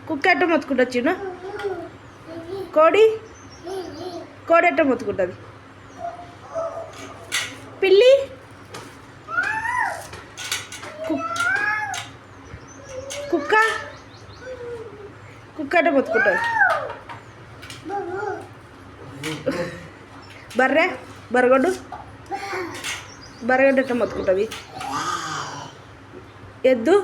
కుక్క ఎట్ట మొత్తుకుంటుంది చిన్న కోడి కోడి ఎట్ట మొత్తుకుంటుంది పిల్లి కుక్క కుక్క ఎట్ట మొత్తుకుంటుంది బరగొడ్డు ఎట్ట మొత్తుకుంటుంది ఎద్దు